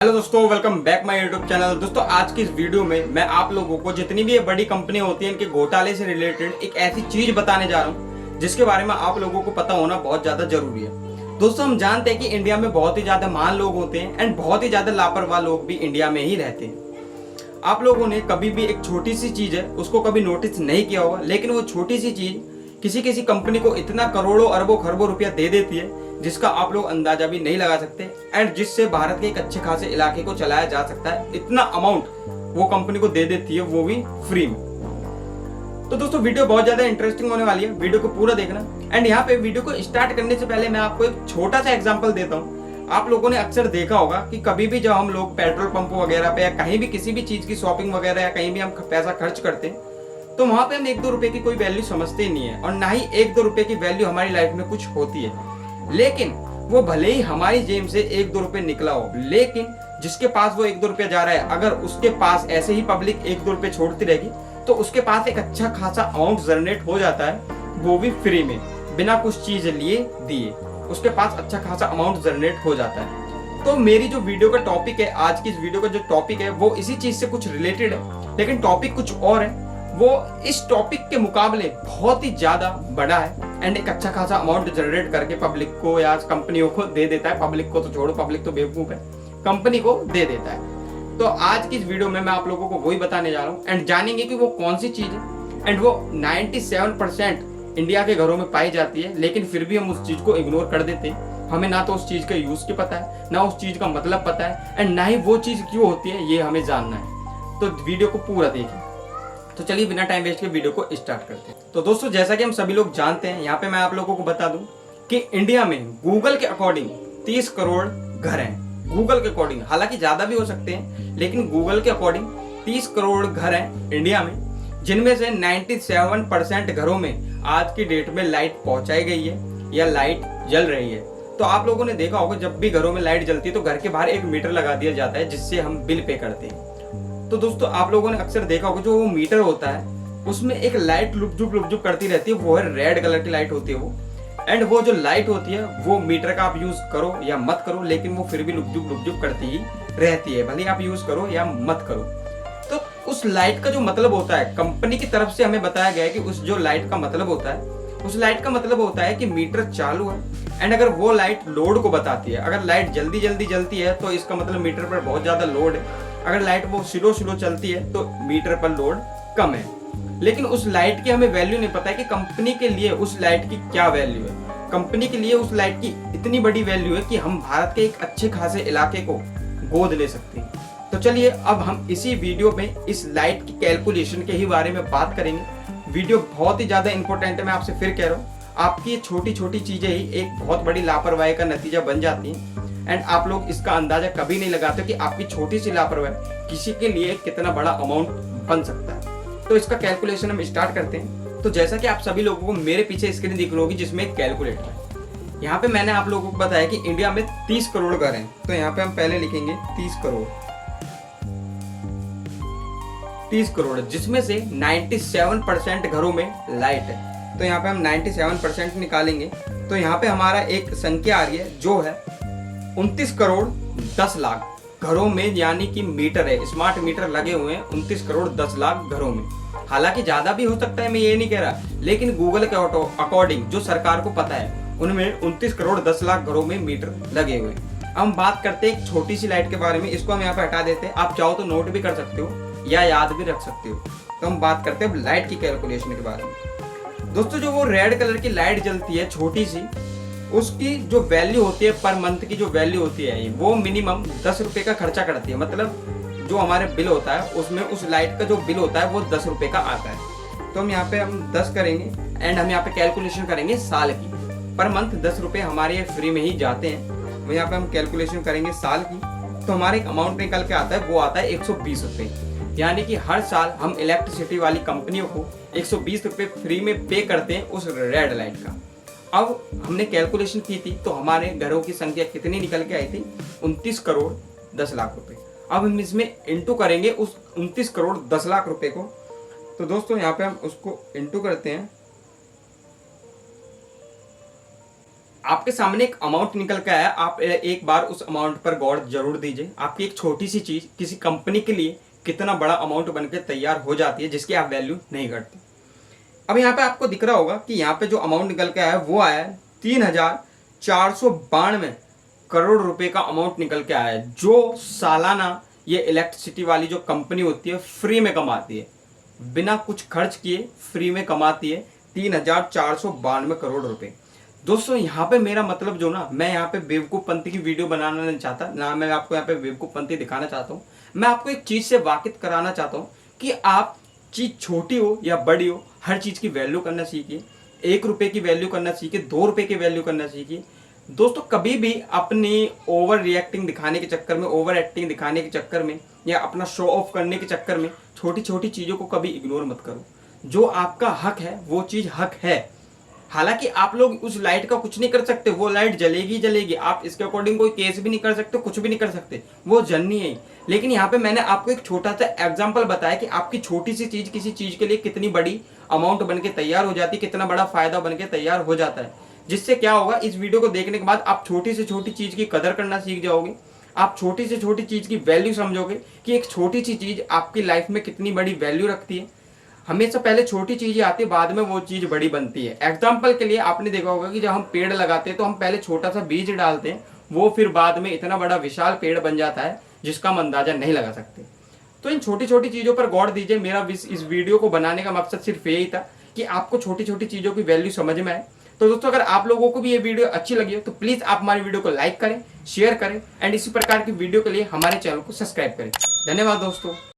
Hello दोस्तों, welcome back my YouTube channel. दोस्तों आज की इस वीडियो में मैं आप लोगों को जितनी भी ये बड़ी कंपनी होती है इनके घोटाले से रिलेटेड एक ऐसी चीज बताने जा रहा हूँ जिसके बारे में आप लोगों को पता होना बहुत ज्यादा जरूरी है। दोस्तों हम जानते हैं कि इंडिया में बहुत ही ज्यादा महान लोग होते हैं एंड बहुत ही ज्यादा लापरवाह लोग भी इंडिया में ही रहते हैं। आप लोगों ने कभी भी एक छोटी सी चीज है उसको कभी नोटिस नहीं किया होगा, लेकिन वो छोटी सी चीज किसी किसी कंपनी को इतना करोड़ों अरबों खरबों रुपया दे देती है जिसका आप लोग अंदाजा भी नहीं लगा सकते एंड जिससे भारत के एक अच्छे खासे इलाके को चलाया जा सकता है। इतना अमाउंट वो कंपनी को दे देती है, वो भी फ्री में। तो दोस्तों वीडियो बहुत ज्यादा इंटरेस्टिंग होने वाली है, वीडियो को पूरा देखना। एंड यहाँ पे वीडियो को स्टार्ट करने से पहले मैं आपको एक छोटा सा एग्जाम्पल देता हूँ। आप लोगों ने अक्सर देखा होगा कि कभी भी जब हम लोग पेट्रोल पंप वगैरह पे या कहीं भी किसी भी चीज की शॉपिंग वगैरह या कहीं भी हम पैसा खर्च करते हैं तो वहां पे हम 1-2 रुपए की कोई वैल्यू समझते ही नहीं है और ना ही 1-2 रुपए की वैल्यू हमारी लाइफ में कुछ होती है। लेकिन वो भले ही हमारी जेब से 1-2 रुपए निकला हो, लेकिन जिसके पास वो 1-2 रुपया जा रहा है, अगर उसके पास ऐसे ही पब्लिक 1-2 रुपए छोड़ती रहेगी तो उसके पास एक अच्छा खासा अमाउंट जनरेट हो जाता है, वो भी फ्री में, बिना कुछ चीज लिए दिए उसके पास अच्छा खासा अमाउंट जनरेट हो जाता है। तो मेरी जो वीडियो का टॉपिक है, आज की इस वीडियो का जो टॉपिक है वो इसी चीज से कुछ रिलेटेड है, लेकिन टॉपिक कुछ और है। वो इस टॉपिक के मुकाबले बहुत ही ज्यादा बड़ा है एंड एक अच्छा खासा अमाउंट जनरेट करके पब्लिक को या कंपनियों को दे देता है। पब्लिक को तो छोड़ो, पब्लिक तो बेवकूफ है, कंपनी को दे देता है। तो आज की इस वीडियो में मैं आप लोगों को वही बताने जा रहा हूँ एंड जानेंगे कि वो कौन सी चीज है। एंड वो 97% इंडिया के घरों में पाई जाती है, लेकिन फिर भी हम उस चीज को इग्नोर कर देते हैं। हमें ना तो उस चीज का यूज की पता है, ना उस चीज का मतलब पता है एंड ना ही वो चीज क्यों होती है ये हमें जानना है। तो वीडियो को पूरा देखिए। तो चलिए बिना टाइम वेस्ट के वीडियो को स्टार्ट करते हैं। तो दोस्तों जैसा कि हम सभी लोग जानते हैं, यहाँ पे मैं आप लोगों को बता दूं कि इंडिया में गूगल के अकॉर्डिंग 30 करोड़ घर हैं। गूगल के अकॉर्डिंग, हालांकि ज्यादा भी हो सकते हैं, लेकिन गूगल के अकॉर्डिंग 30 करोड़ घर हैं इंडिया में, जिनमें से 97% घरों में आज की डेट में लाइट पहुंचाई गई है या लाइट जल रही है। तो आप लोगों ने देखा होगा जब भी घरों में लाइट जलती है तो घर के बाहर एक मीटर लगा दिया जाता है जिससे हम बिल पे करते हैं। तो दोस्तों आप लोगों ने अक्सर देखा होगा जो वो मीटर होता है उसमें एक लाइट लुपजुप करती रहती है, वो है रेड कलर की लाइट होती है वो। एंड वो जो लाइट होती है वो मीटर का आप यूज करो या मत करो, लेकिन वो फिर भी लुपजुप करती ही रहती है, भले आप यूज करो या मत करो। तो उस लाइट का जो मतलब होता है, कंपनी की तरफ से हमें बताया गया है कि उस जो लाइट का मतलब होता है, उस लाइट का मतलब होता है कि मीटर चालू है एंड अगर वो लाइट लोड को बताती है। अगर लाइट जल्दी जलती है तो इसका मतलब मीटर पर बहुत ज्यादा लोड है। अगर लाइट वो स्लो चलती है तो मीटर पर लोड कम है। लेकिन उस लाइट की हमें वैल्यू नहीं पता है कि कंपनी के लिए उस लाइट की क्या वैल्यू है। कंपनी के लिए उस लाइट की इतनी बड़ी वैल्यू है कि हम भारत के एक अच्छे खासे इलाके को गोद ले सकते हैं। तो चलिए अब हम इसी वीडियो में इस लाइट की कैलकुलेशन के ही बारे में बात करेंगे। वीडियो बहुत ही ज्यादा इंपॉर्टेंट है, मैं आपसे फिर कह रहा हूँ। आपकी छोटी छोटी चीजें ही एक बहुत बड़ी लापरवाही का नतीजा बन जाती हैं एंड आप लोग इसका अंदाजा कभी नहीं लगाते कि आपकी छोटी सी लापरवाही किसी के लिए कितना बड़ा अमाउंट बन सकता है। तो इसका कैलकुलेशन हम स्टार्ट करते हैं। तो जैसा कि आप सभी लोगों को मेरे पीछे स्क्रीन दिख रही होगी जिसमें एक कैलकुलेटर है। यहाँ पे मैंने आप लोगों को बताया कि इंडिया में 30 करोड़ घर हैं। तो यहाँ पे हम पहले लिखेंगे 30 करोड़, जिसमें से 97% घरों में लाइट है। तो यहाँ पे हम 97% निकालेंगे तो यहाँ पे हमारा एक संख्या आ रही है जो है 29 करोड़ 10 लाख घरों में, यानी कि मीटर है, स्मार्ट मीटर लगे हुए हैं 29 करोड़ 10 लाख घरों में। हालांकि ज्यादा भी हो सकता है, मैं ये नहीं कह रहा, लेकिन गूगल के अकॉर्डिंग जो सरकार को पता है उनमें 29 करोड़ 10 लाख घरों में मीटर लगे हुए हैं। हम बात करते हैं एक छोटी सी लाइट के बारे में, इसको हम यहाँ पे हटा देते हैं। आप चाहो तो नोट भी कर सकते हो या याद भी रख सकते हो। तो हम बात करते हैं लाइट की कैलकुलेशन के बारे में। दोस्तों जो वो रेड कलर की लाइट जलती है छोटी सी, उसकी जो वैल्यू होती है पर मंथ की जो वैल्यू होती है वो मिनिमम 10 रुपए का खर्चा करती है। मतलब जो हमारे बिल होता है उसमें उस लाइट का जो बिल होता है वो 10 रुपए का आता है। तो हम यहाँ पे हम 10 करेंगे एंड हम यहाँ पे कैलकुलेशन करेंगे साल की। पर मंथ 10 रुपए हमारे ये फ्री में ही जाते हैं। वो यहाँ पे हम कैलकुलेशन करेंगे साल की, तो हमारे एक अमाउंट निकल के आता है, वो आता है 120 रुपए। यानी कि हर साल हम इलेक्ट्रिसिटी वाली कंपनियों को 120 रुपए फ्री में पे करते हैं उस रेड लाइट का। अब हमने कैलकुलेशन की थी तो हमारे घरों की संख्या कितनी निकल के आई थी, 29 करोड़ 10 लाख रुपए। अब हम इसमें इंटू करेंगे उस 29 करोड़ 10 लाख रुपए को। तो दोस्तों यहाँ पे हम उसको इंटू करते हैं। आपके सामने एक अमाउंट निकल के आया, आप एक बार उस अमाउंट पर गौर जरूर दीजिए। आपकी एक छोटी सी चीज किसी कंपनी के लिए कितना बड़ा अमाउंट बनकर तैयार हो जाती है, जिसकी आप वैल्यू नहीं करते। अब यहाँ पे आपको दिख रहा होगा कि यहाँ पे जो अमाउंट निकल के आया वो आया 3,492 करोड़ रुपए का अमाउंट निकल के आया है, जो सालाना ये इलेक्ट्रिसिटी वाली जो कंपनी होती है फ्री में कमाती है, बिना कुछ खर्च किए फ्री में कमाती है 3,492 करोड़ रुपए। दोस्तों यहाँ पे मेरा मतलब जो ना, मैं यहाँ पे बेवकूफ़पंती की वीडियो बनाना नहीं चाहता, ना मैं आपको यहाँ पे बेवकूफ़पंती दिखाना चाहता हूँ। मैं आपको एक चीज़ से वाकिफ कराना चाहता हूँ कि आप चीज़ छोटी हो या बड़ी हो, हर चीज़ की वैल्यू करना सीखिए। 1 रुपये की वैल्यू करना सीखिए, 2 रुपये की वैल्यू करना सीखिए। दोस्तों कभी भी अपनी ओवर रिएक्टिंग दिखाने के चक्कर में, ओवर एक्टिंग दिखाने के चक्कर में, या अपना शो ऑफ करने के चक्कर में छोटी छोटी चीज़ों को कभी इग्नोर मत करो। जो आपका हक है वो चीज़ हक है। हालांकि आप लोग उस लाइट का कुछ नहीं कर सकते, वो लाइट जलेगी जलेगी, आप इसके अकॉर्डिंग कोई केस भी नहीं कर सकते, कुछ भी नहीं कर सकते, वो जलनी है। लेकिन यहाँ पे मैंने आपको एक छोटा सा एग्जांपल बताया कि आपकी छोटी सी चीज किसी चीज के लिए कितनी बड़ी अमाउंट बनके तैयार हो जाती है, कितना बड़ा फायदा बनके तैयार हो जाता है। जिससे क्या होगा, इस वीडियो को देखने के बाद आप छोटी से छोटी चीज की कदर करना सीख जाओगे। आप छोटी से छोटी चीज की वैल्यू समझोगे कि एक छोटी सी चीज आपकी लाइफ में कितनी बड़ी वैल्यू रखती है। हमेशा पहले छोटी चीजें आती है, बाद में वो चीज बड़ी बनती है। एग्जाम्पल के लिए आपने देखा होगा कि जब हम पेड़ लगाते हैं तो हम पहले छोटा सा बीज डालते हैं, वो फिर बाद में इतना बड़ा विशाल पेड़ बन जाता है जिसका हम अंदाजा नहीं लगा सकते। तो इन छोटी छोटी चीजों पर गौर दीजिए। मेरा इस वीडियो को बनाने का मकसद सिर्फ यही था कि आपको छोटी छोटी चीजों की वैल्यू समझ में आए। तो दोस्तों अगर आप लोगों को भी ये वीडियो अच्छी लगी हो तो प्लीज आप हमारी वीडियो को लाइक करें, शेयर करें एंड इसी प्रकार की वीडियो के लिए हमारे चैनल को सब्सक्राइब करें। धन्यवाद दोस्तों।